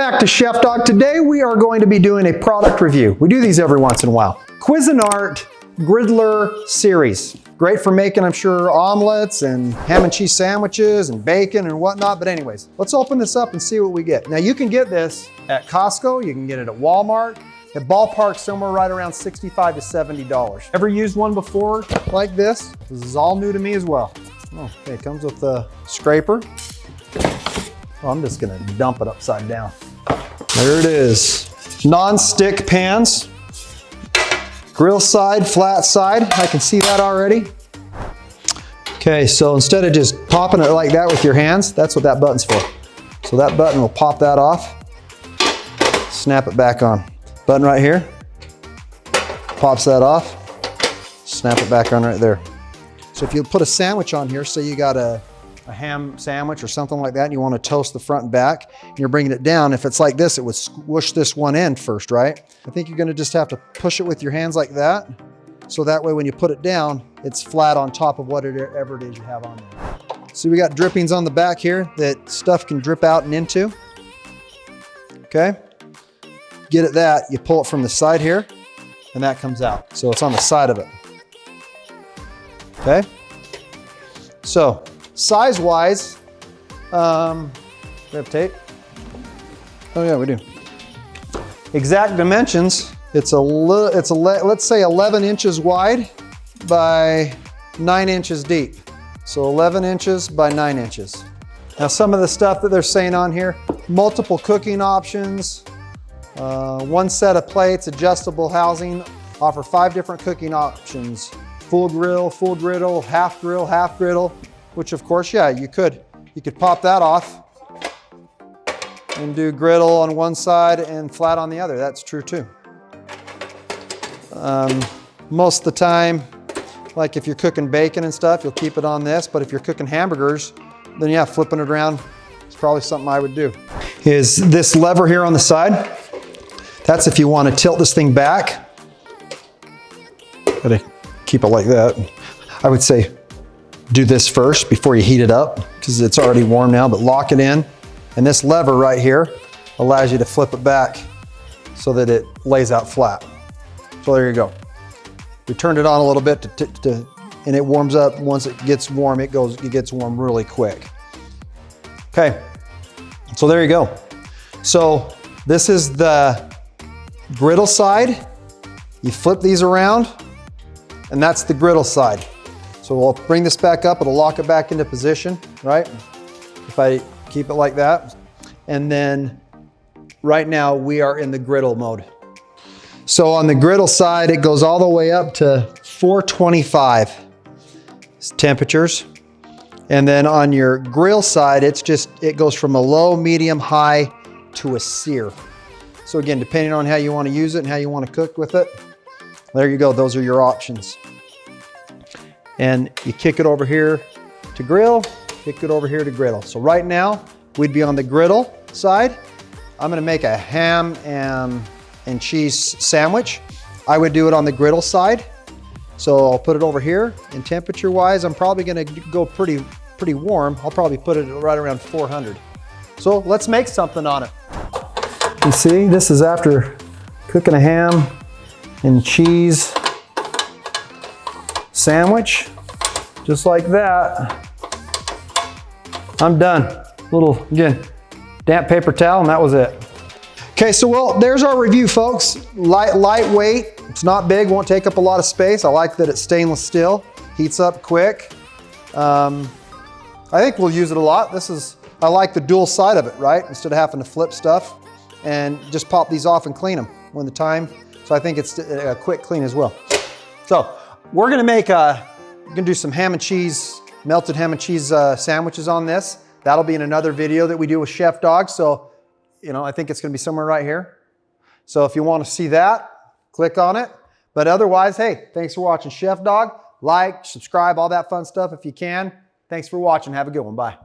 back to Chef Dawg. Today we are going to be doing a product review. We do these every once in a while. Cuisinart GRIDDLER series. Great for making, I'm sure, omelets and ham and cheese sandwiches and bacon and whatnot. But anyways, let's open this up and see what we get. Now you can get this at Costco, you can get it at Walmart, at ballpark somewhere right around $65 to $70. Ever used one before like this? This is all new to me as well. Oh, okay, it comes with the scraper. Oh, I'm just gonna dump it upside down. There it is. Non-stick pans. Grill side, flat side. I can see that already. Okay, so instead of just popping it like that with your hands, that's what that button's for. So that button will pop that off. Snap it back on. Button right here. Pops that off. Snap it back on right there. So if you put a sandwich on here, say you got a ham sandwich or something like that, and you want to toast the front and back, and you're bringing it down, if it's like this, it would squish this one end first, right? I think you're going to just have to push it with your hands like that, so that way when you put it down, it's flat on top of whatever it is you have on there. So we got drippings on the back here that stuff can drip out and into. Okay, get it that, you pull it from the side here, and that comes out. So it's on the side of it. Okay, so size-wise, we have tape. Oh yeah, we do. Exact dimensions, let's say 11 inches wide by 9 inches deep. So 11 inches by 9 inches. Now some of the stuff that they're saying on here, multiple cooking options, one set of plates, adjustable housing, offer 5 different cooking options. Full grill, full griddle, half griddle, which of course, yeah, you could pop that off and do griddle on one side and flat on the other. That's true too. Most of the time, like if you're cooking bacon and stuff, you'll keep it on this, but if you're cooking hamburgers, then yeah, flipping it around is probably something I would do. Is this lever here on the side? That's if you want to tilt this thing back. Gotta keep it like that. I would say do this first before you heat it up because it's already warm now, but lock it in. And this lever right here allows you to flip it back so that it lays out flat. So there you go. We turned it on a little bit and it warms up. Once it gets warm, it gets warm really quick. Okay, so there you go. So this is the griddle side. You flip these around and that's the griddle side. So we'll bring this back up, it'll lock it back into position, right? If I keep it like that. And then right now we are in the griddle mode. So on the griddle side, it goes all the way up to 425 temperatures. And then on your grill side, it goes from a low, medium, high to a sear. So again, depending on how you want to use it and how you want to cook with it, there you go, those are your options. And you kick it over here to grill, kick it over here to griddle. So right now, we'd be on the griddle side. I'm gonna make a ham and cheese sandwich. I would do it on the griddle side. So I'll put it over here, and temperature-wise, I'm probably gonna go pretty warm. I'll probably put it right around 400. So let's make something on it. You see, this is after cooking a ham and cheese sandwich, just like that. I'm done. Little, again, damp paper towel, and that was it. Okay, so well, there's our review, folks. Lightweight, it's not big, won't take up a lot of space. I like that it's stainless steel, heats up quick. I think we'll use it a lot. I like the dual side of it, right? Instead of having to flip stuff and just pop these off and clean them when the time. So I think it's a quick clean as well. So we're gonna do some ham and cheese, melted ham and cheese sandwiches on this. That'll be in another video that we do with Chef Dawg. So, you know, I think it's gonna be somewhere right here. So if you wanna see that, click on it. But otherwise, hey, thanks for watching Chef Dawg. Like, subscribe, all that fun stuff if you can. Thanks for watching, have a good one, bye.